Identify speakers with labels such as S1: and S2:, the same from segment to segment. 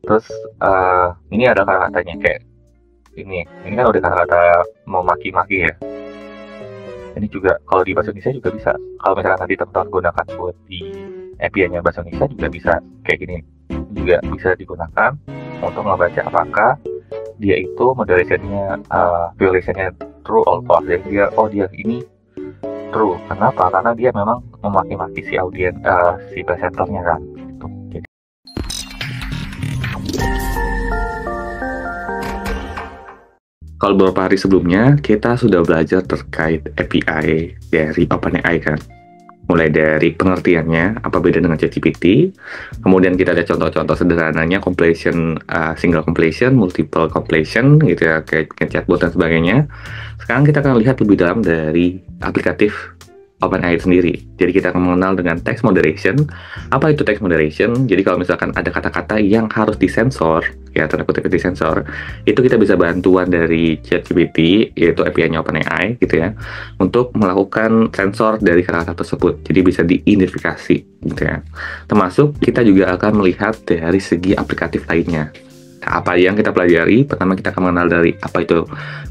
S1: Terus ini ada kata-katanya kayak ini kan udah kata-kata mau maki-maki ya. Ini juga kalau di bahasa Indonesia juga bisa. Kalau misalkan nanti teman-teman gunakan buat di API-nya bahasa Indonesia juga bisa kayak gini. Juga bisa digunakan untuk membaca apakah dia itu moderationnya violationnya true or false. Jadi dia ini true. Kenapa? Karena dia memang memaki-maki si audien si presenternya kan. Gitu. Jadi kalau beberapa hari sebelumnya kita sudah belajar terkait API dari OpenAI kan. Mulai dari pengertiannya, apa beda dengan ChatGPT, kemudian kita ada contoh-contoh sederhananya, completion, single completion, multiple completion, gitu ya, kayak chatbot dan sebagainya. Sekarang kita akan lihat lebih dalam dari aplikatif OpenAI sendiri. Jadi kita akan mengenal dengan text moderation. Apa itu text moderation? Jadi kalau misalkan ada kata-kata yang harus disensor, ya tanda kutip disensor, itu kita bisa bantuan dari ChatGPT, yaitu API-nya OpenAI, gitu ya, untuk melakukan sensor dari kata-kata tersebut. Jadi bisa diidentifikasi, gitu ya. Termasuk kita juga akan melihat dari segi aplikatif lainnya. Nah, apa yang kita pelajari? Pertama kita akan mengenal dari apa itu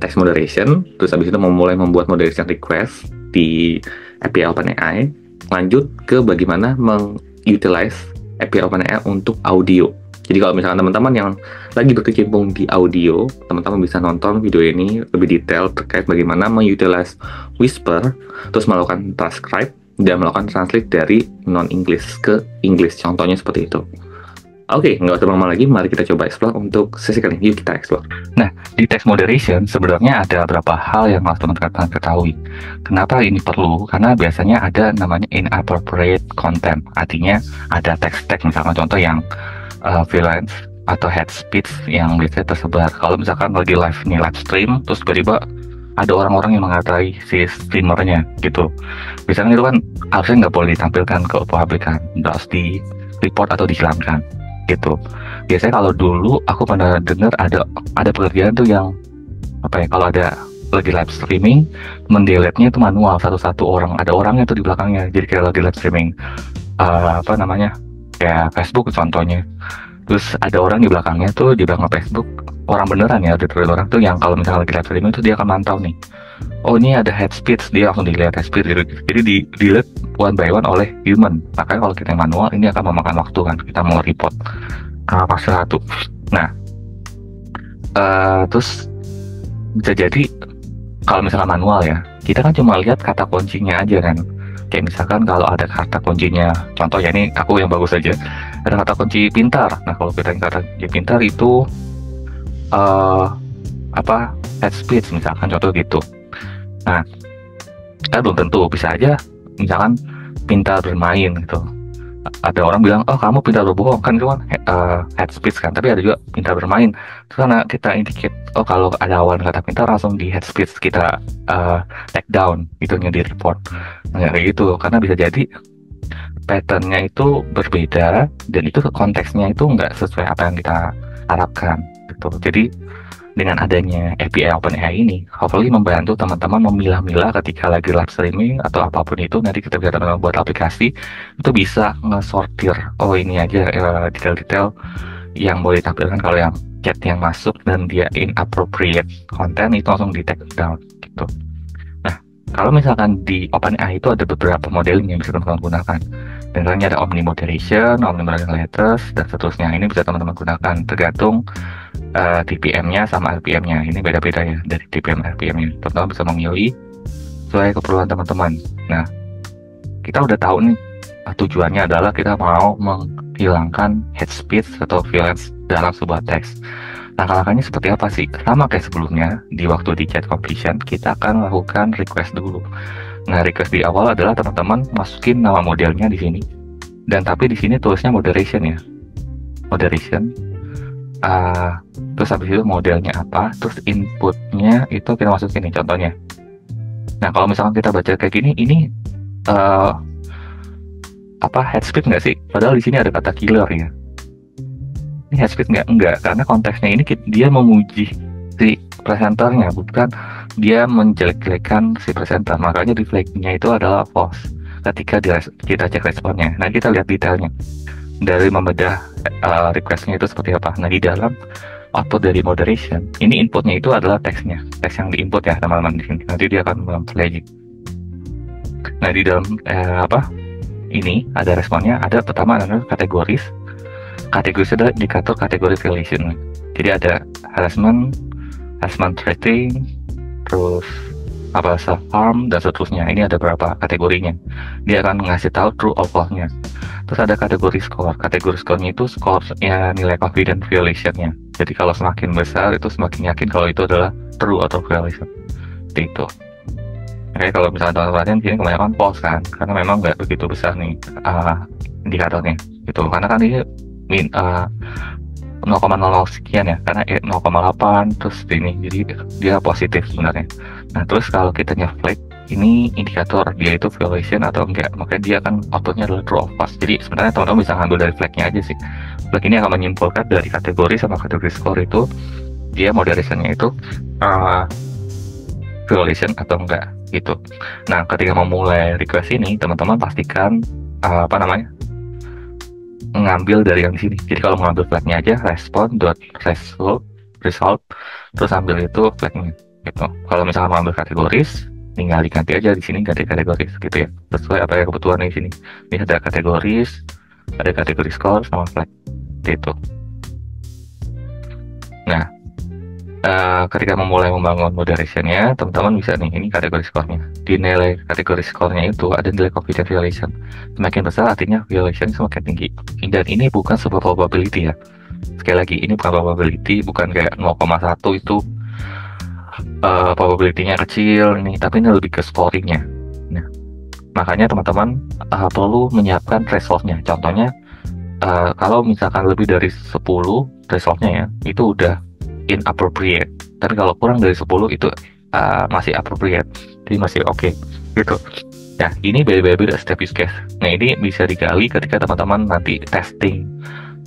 S1: text moderation, terus habis itu memulai membuat moderation request di API OpenAI. Lanjut ke bagaimana mengutilize API OpenAI untuk audio. Jadi kalau misalkan teman-teman yang lagi berkecimpung di audio, teman-teman bisa nonton video ini lebih detail terkait bagaimana mengutilize Whisper, terus melakukan transcribe dan melakukan translate dari non-English ke English. Contohnya seperti itu. Oke, nggak usah lama lagi, mari kita coba explore untuk sesi kali ini. Yuk kita explore. Nah, di text moderation sebenarnya ada beberapa hal yang harus teman-teman ketahui. Kenapa ini perlu? Karena biasanya ada namanya inappropriate content. Artinya ada teks-teks, misalkan contoh yang violence atau hate speech yang biasanya tersebar. Kalau misalkan lagi live stream, terus tiba-tiba ada orang-orang yang mengatai si streamernya gitu. Biasanya itu kan harusnya nggak boleh ditampilkan ke publik kan, harus di report atau dihilangkan gitu. Biasanya kalau dulu aku pernah dengar ada pekerjaan tuh yang apa ya, kalau ada lagi live streaming, mendelete-nya itu manual satu-satu orang, ada orangnya tuh di belakangnya. Jadi kayak lagi live streaming apa namanya, kayak Facebook contohnya, terus ada orang di belakangnya tuh, di belakang Facebook, orang beneran ya, ada orang tuh yang kalau misalnya lagi live streaming itu dia akan mantau nih, oh ini ada hate speech, dia langsung dilihat hate speech gitu. Jadi dilihat one by one oleh human. Makanya kalau kita manual ini akan memakan waktu kan, kita mau report pas satu. Nah, terus bisa jadi kalau misalnya manual ya, kita kan cuma lihat kata kuncinya aja kan. Kayak misalkan kalau ada kata kuncinya, contoh ya, ini aku yang bagus aja, ada kata kunci pintar. Nah kalau kita kata kunci pintar itu apa, hate speech misalkan, contoh gitu. Nah, kita belum tentu, bisa aja misalkan pintar bermain gitu. Ada orang bilang, oh kamu pintar berbohong, kan itu kan hate speech kan. Tapi ada juga pintar bermain. Terus karena kita indicate, oh kalau ada awal kata pintar langsung di hate speech kita take down, itunya di report. Nah, kayak gitu, karena bisa jadi patternnya itu berbeda dan itu konteksnya itu nggak sesuai apa yang kita harapkan gitu. Jadi dengan adanya API OpenAI ini, hopefully membantu teman-teman memilah-milah ketika lagi live streaming atau apapun itu. Nanti kita bisa teman-teman buat aplikasi itu bisa ngesortir, oh ini aja detail-detail yang boleh ditampilkan. Kalau yang chat yang masuk dan dia inappropriate content itu langsung di take down gitu. Nah, kalau misalkan di OpenAI itu ada beberapa modeling yang bisa teman-teman gunakan. Misalnya ada Omni Moderation, Omni Moderation Letters, dan seterusnya. Ini bisa teman-teman gunakan tergantung TPM-nya sama RPM-nya. Ini beda-beda ya dari TPM RPM-nya. Teman-teman bisa memilih sesuai keperluan teman-teman. Nah, kita udah tahu nih tujuannya adalah kita mau menghilangkan hate speech atau violence dalam sebuah teks. Langkah-langkahnya seperti apa sih? Sama kayak sebelumnya, di waktu di chat completion, kita akan melakukan request dulu. Nah, request di awal adalah teman-teman masukin nama modelnya di sini. Dan tapi di sini tulisnya moderation ya. Moderation. Terus habis itu modelnya apa, terus inputnya itu kita masukin nih contohnya. Nah kalau misalkan kita baca kayak gini, ini apa, head speech nggak sih? Padahal di sini ada kata killer ya. Ini head speech nggak, karena konteksnya ini dia memuji si presenternya, bukan dia menjelek-jelekan si presenter. Makanya di flag-nya itu adalah false ketika kita cek responnya. Nah kita lihat detailnya. dari membedah requestnya itu seperti apa. Nah, di dalam output dari moderation, ini inputnya itu adalah teksnya, teks yang diinput ya teman-teman di sini. Nanti dia akan memplay. Nah, di dalam ini ada responnya. Ada pertama adalah kategoris. Kategoris adalah indikator kategori violation. Jadi ada harassment threatening, terus self harm dan seterusnya. Ini ada berapa kategorinya. Dia akan ngasih tahu true or false-nya. Terus ada kategori score. Kategori score-nya itu score-nya nilai confidence violation-nya. Jadi kalau semakin besar itu semakin yakin kalau itu adalah true atau violation. Seperti itu. Oke, kalau misalnya teman-teman perhatian sini kebanyakan false kan, karena memang nggak begitu besar nih indikatornya. Gitu. Karena kan ini 0,00 sekian ya, karena 0,8 terus ini, jadi dia positif sebenarnya. Nah, terus kalau kita flag, ini indikator dia itu violation atau enggak, maka dia akan outputnya adalah true or false. Jadi sebenarnya teman-teman bisa ngambil dari flagnya aja sih. Flag ini akan menyimpulkan dari kategori sama kategori score itu dia moderationnya itu violation atau enggak gitu. Nah, ketika memulai request ini, teman-teman pastikan ngambil dari yang di sini. Jadi kalau mengambil flagnya aja result terus ambil itu flagnya gitu. Kalau misalnya mengambil kategoris, tinggal diganti aja di sini, ganti kategoris gitu ya, sesuai apa yang kebutuhan di sini. Ini ada kategoris, ada kategori score sama flag gitu. Nah, ketika memulai membangun moderationnya, teman-teman bisa nih, ini kategori skornya. Di nilai kategori skornya itu ada nilai confidence violation. Semakin besar artinya violation semakin tinggi. Dan ini bukan sebuah probability ya. Sekali lagi, ini bukan probability, bukan kayak 0,1 itu probability-nya kecil ini, tapi ini lebih ke scoringnya. Nah, makanya teman-teman perlu menyiapkan threshold-nya. Contohnya, kalau misalkan lebih dari 10 threshold-nya ya, itu udah inappropriate. Tapi kalau kurang dari 10 itu masih appropriate, jadi masih oke gitu. Nah, ini beda-beda step use case. Nah, ini bisa digali ketika teman-teman nanti testing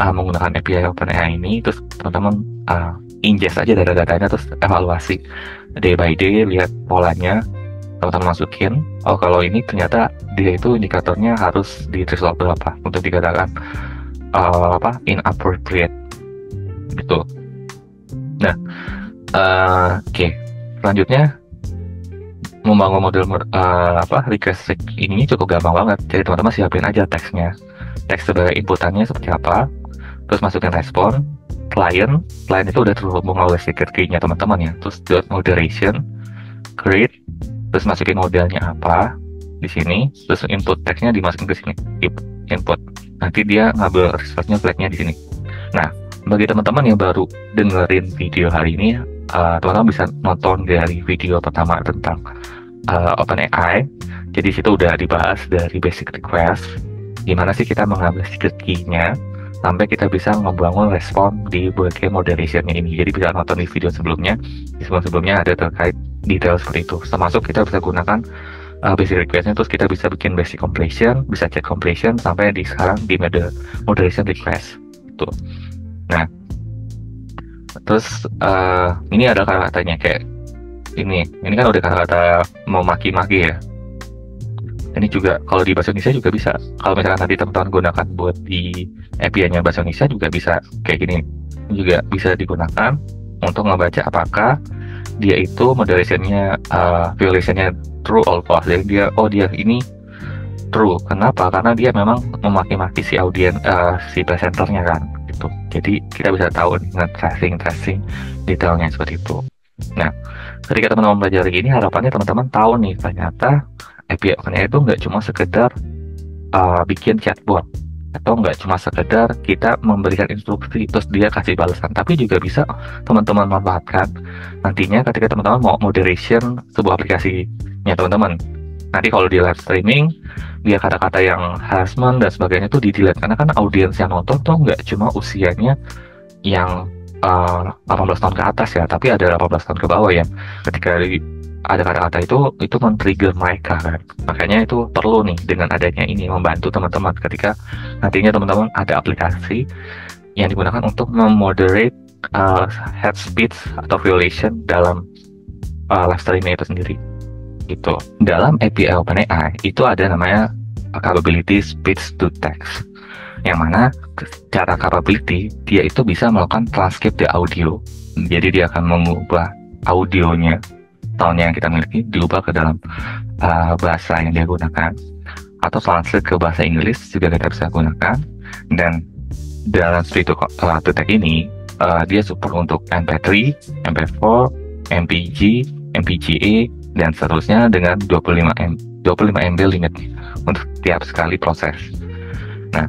S1: menggunakan API OpenAI ini. Terus teman-teman ingest aja data-datanya, terus evaluasi day by day, lihat polanya, teman-teman masukin. Oh, kalau ini ternyata dia itu indikatornya harus di threshold berapa untuk dikatakan inappropriate gitu. Nah, oke. Selanjutnya membangun model request ini cukup gampang banget. Jadi teman-teman siapin aja teksnya. Teks sebagai inputannya seperti apa. Terus masukin respon. Client itu udah terhubung oleh secret key-nya teman-teman ya. Terus moderation, create, terus masukin modelnya apa di sini. Terus input teksnya dimasukin ke sini. Input. Nanti dia ngambil resultnya flagnya di sini. Nah, bagi teman-teman yang baru dengerin video hari ini, teman-teman bisa nonton dari video pertama tentang OpenAI. Jadi situ udah dibahas dari basic request, gimana sih kita mengambil secret key-nya sampai kita bisa membangun respon di bagian moderation ini. Jadi bisa nonton di video sebelumnya. Di sebelumnya ada terkait detail seperti itu. Termasuk kita bisa gunakan basic request-nya, terus kita bisa bikin basic completion, bisa check completion sampai di sekarang di moderation request. Tuh. Nah, terus ini ada kata-katanya kayak ini kan udah kata-kata memaki-maki ya. Ini juga kalau di bahasa Indonesia juga bisa. Kalau misalkan nanti teman-teman gunakan buat di API-nya bahasa Indonesia juga bisa kayak gini. Ini juga bisa digunakan untuk ngebaca apakah dia itu moderation-nya violation-nya true or false. Jadi dia ini true. Kenapa? Karena dia memang memaki-maki si audiens si presenternya kan. Gitu. Jadi kita bisa tahu dengan tracing detailnya seperti itu. Nah, ketika teman-teman belajar gini, harapannya teman-teman tahu nih ternyata API OpenAI itu nggak cuma sekedar bikin chatbot, atau nggak cuma sekedar kita memberikan instruksi terus dia kasih balasan, tapi juga bisa teman-teman manfaatkan nantinya ketika teman-teman mau moderation sebuah aplikasinya teman-teman. Nanti kalau di live streaming, dia kata-kata yang harassment dan sebagainya itu di-delete, karena kan audiens yang nonton tuh nggak cuma usianya yang 18 tahun ke atas ya, tapi ada 18 tahun ke bawah ya. Ketika ada kata-kata itu men-trigger mereka kan. Makanya itu perlu nih dengan adanya ini membantu teman-teman ketika nantinya teman-teman ada aplikasi yang digunakan untuk memoderate head speech atau violation dalam live streaming itu sendiri. Gitu. Dalam API OpenAI itu ada namanya capability speech to text. Yang mana secara capability dia itu bisa melakukan transcript the audio. Jadi dia akan mengubah audionya, soundnya yang kita miliki diubah ke dalam bahasa yang dia gunakan, atau translate ke bahasa Inggris juga kita bisa gunakan. Dan dalam speech to text ini dia support untuk MP3, MP4, MPG, MPGA, dan seterusnya dengan 25 MB limit untuk setiap sekali proses. Nah,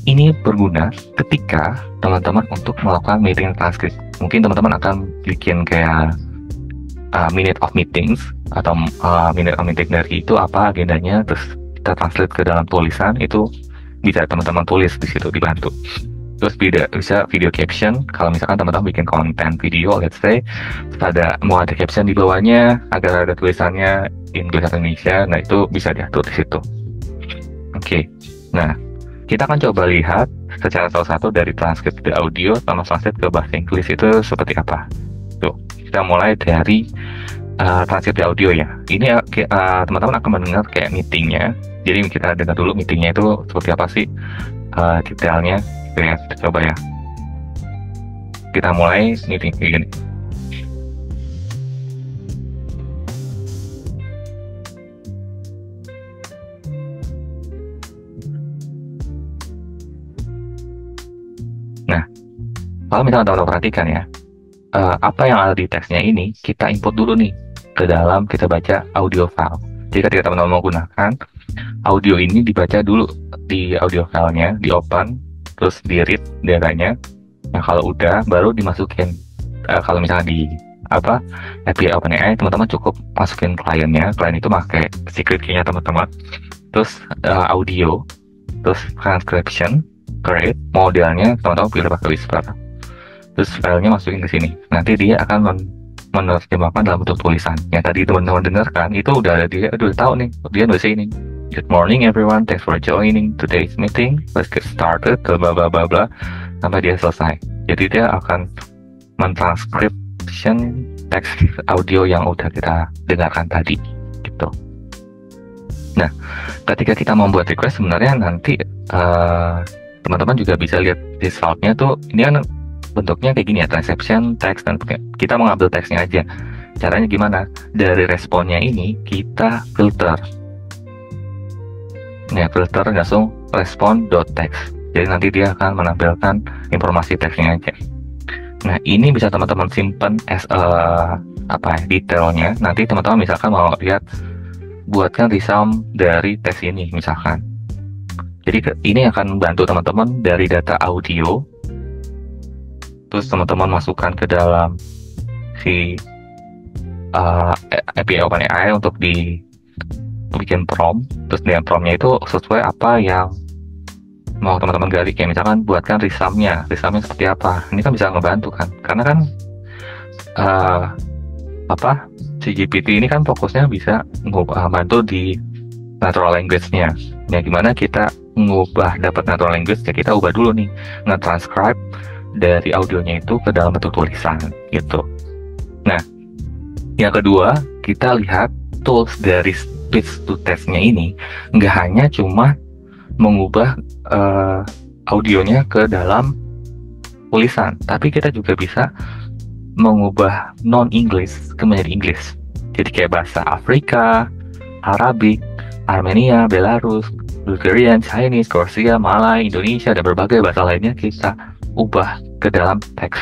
S1: ini berguna ketika teman-teman untuk melakukan meeting transcript. Mungkin teman-teman akan bikin kayak minute of meetings atau minute of meeting dari itu apa agendanya, terus kita translate ke dalam tulisan. Itu bisa teman-teman tulis di situ, dibantu. Terus bisa video caption, kalau misalkan teman-teman bikin konten video, let's say mau ada caption di bawahnya agar ada tulisannya English atau Indonesia, nah itu bisa diatur di situ. Oke. Nah, kita akan coba lihat secara satu-satu dari transkrip the audio sama translate ke bahasa Inggris itu seperti apa. Tuh, kita mulai dari transkrip the audio ya. Ini teman-teman akan mendengar kayak meetingnya. Jadi kita dengar dulu meetingnya itu seperti apa sih detailnya. Oke, kita coba ya. Kita mulai meeting kayak gini. Nah, kalau misalnya teman-teman perhatikan ya, apa yang ada di teksnya ini kita input dulu nih ke dalam kita baca audio file. Jadi ketika teman-teman menggunakan audio ini dibaca dulu di audio filenya, di open, terus di read datanya. Nah, kalau udah baru dimasukin. Kalau misalnya di API OpenAI, teman-teman cukup masukin kliennya. Klien itu pakai secret key-nya teman-teman. Terus audio, terus transcription, create, modelnya teman-teman pilih pakai Whisper. Terus filenya masukin ke sini. Nanti dia akan menerjemahkan dalam bentuk tulisan. Yang tadi teman-teman dengarkan itu udah tahu nih. Dia nulis ini. Good morning everyone, thanks for joining today's meeting. Let's get started, bla bla bla bla, sampai dia selesai. Jadi dia akan mentranscription teks audio yang udah kita dengarkan tadi, gitu. Nah, ketika kita membuat request, sebenarnya nanti teman-teman juga bisa lihat resultnya tuh. Ini kan bentuknya kayak gini ya, transcription text, dan kita mengambil teksnya aja. Caranya gimana? Dari responnya ini kita filter. Ya, filter langsung respond.text. Jadi nanti dia akan menampilkan informasi teksnya aja. Nah, ini bisa teman-teman simpan as detailnya. Nanti teman-teman misalkan mau lihat buatkan resum dari teks ini misalkan. Jadi ini akan membantu teman-teman dari data audio. Terus teman-teman masukkan ke dalam si API OpenAI untuk bikin prompt. Terus dengan promptnya itu sesuai apa yang mau teman-teman gali. Kayak misalkan buatkan resumnya seperti apa. Ini kan bisa ngebantu kan, karena kan si GPT ini kan fokusnya bisa bantu di natural language-nya. Ya, gimana kita dapat natural language, ya kita ubah dulu nih, nge-transcribe dari audionya itu ke dalam bentuk tulisan gitu. Nah, yang kedua, kita lihat tools dari speech to text-nya ini nggak hanya cuma mengubah audionya ke dalam tulisan, tapi kita juga bisa mengubah non-English ke menjadi English. Jadi kayak bahasa Afrika, Arabic, Armenia, Belarus, Bulgarian, Chinese, Korea, Malay, Indonesia, dan berbagai bahasa lainnya kita ubah ke dalam teks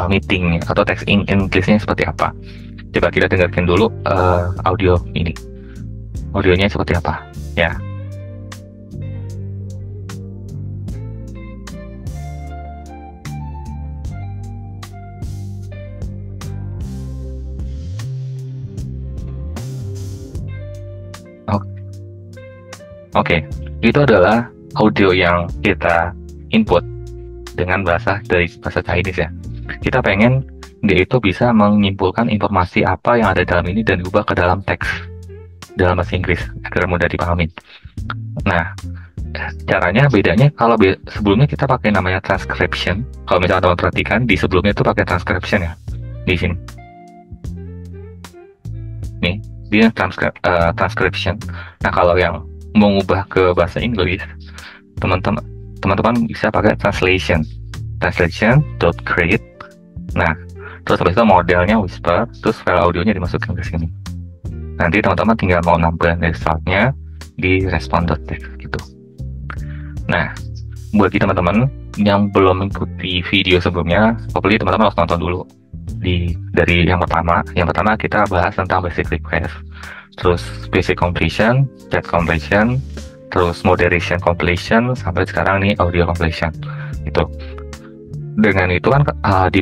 S1: meeting atau teks English-nya seperti apa. Coba kita dengarkan dulu audio ini. Audionya seperti apa ya. Oke, itu adalah audio yang kita input dengan dari bahasa Chinese ya. Kita pengen dia itu bisa menyimpulkan informasi apa yang ada dalam ini dan diubah ke dalam teks dalam bahasa Inggris agar mudah dipahami. Nah, caranya bedanya kalau sebelumnya kita pakai namanya transcription. Kalau misalnya teman perhatikan di sebelumnya itu pakai transcription ya di sini. Nih, dia transcription. Nah, kalau yang mengubah ke bahasa Inggris, teman-teman teman-teman bisa pakai translation.create. Nah, terus habis itu modelnya Whisper, terus file audionya dimasukkan ke sini. Nanti teman-teman tinggal mau nampilin resultnya di respond.txt gitu. Nah, buat teman-teman yang belum mengikuti video sebelumnya, hopefully teman-teman harus nonton dulu dari yang pertama. Yang pertama kita bahas tentang basic request, terus basic completion, chat completion, terus moderation completion, sampai sekarang nih audio completion. Itu. Dengan itu kan di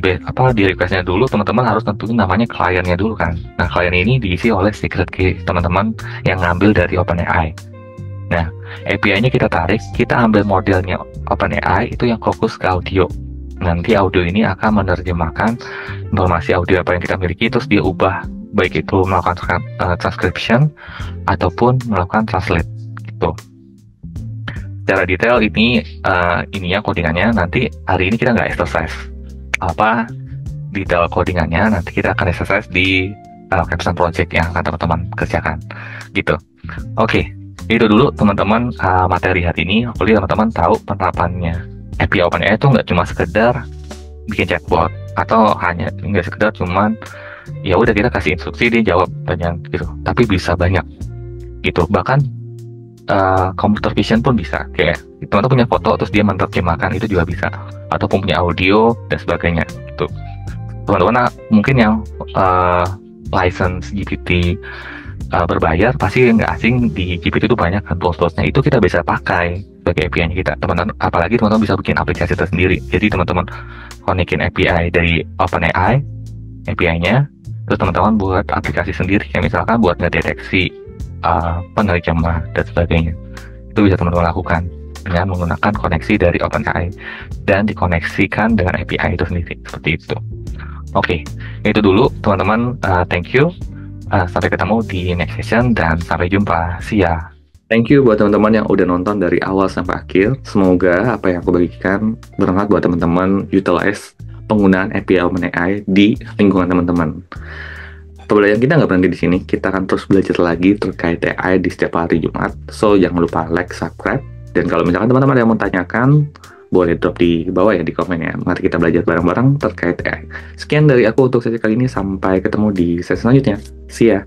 S1: requestnya dulu teman-teman harus tentuin namanya kliennya dulu kan. Nah, klien ini diisi oleh secret key teman-teman yang ngambil dari OpenAI. Nah, API-nya kita tarik, kita ambil modelnya OpenAI itu yang fokus ke audio. Nanti audio ini akan menerjemahkan informasi audio apa yang kita miliki, terus dia ubah, baik itu melakukan transcription ataupun melakukan translate gitu. Secara detail ini ininya codingannya nanti hari ini kita nggak exercise detail codingannya, nanti kita akan exercise di capstone project yang akan teman-teman kerjakan gitu. Oke, itu dulu teman-teman materi hari ini. Hopefully teman-teman tahu penerapannya API OpenAI itu nggak cuma sekedar bikin chatbot atau hanya nggak sekedar cuman ya udah kita kasih instruksi dia jawab banyak gitu, tapi bisa banyak gitu. Bahkan computer vision pun bisa, kayak teman-teman punya foto terus dia menerjemahkan, itu juga bisa, ataupun punya audio dan sebagainya gitu. Teman-teman mungkin yang license GPT berbayar pasti nggak asing, di GPT itu banyak kan tools-toolsnya, itu kita bisa pakai sebagai API-nya kita teman-teman. Apalagi teman-teman bisa bikin aplikasi tersendiri, jadi teman-teman konekin API dari OpenAI API-nya, terus teman-teman buat aplikasi sendiri, kayak misalkan buat ngedeteksi penerjemah dan sebagainya. Itu bisa teman-teman lakukan dengan menggunakan koneksi dari OpenAI dan dikoneksikan dengan API itu sendiri, seperti itu. Oke, itu dulu teman-teman. Thank you. Sampai ketemu di next session dan sampai jumpa. See ya. Thank you buat teman-teman yang udah nonton dari awal sampai akhir. Semoga apa yang aku bagikan bermanfaat buat teman-teman utilize penggunaan API OpenAI di lingkungan teman-teman. Pembelajaran kita nggak berhenti di sini, kita akan terus belajar lagi terkait AI di setiap hari Jumat. So, jangan lupa like, subscribe, dan kalau misalkan teman-teman ada yang mau tanyakan, boleh drop di bawah ya di komen ya. Mari kita belajar bareng-bareng terkait AI. Sekian dari aku untuk sesi kali ini, sampai ketemu di sesi selanjutnya. See ya!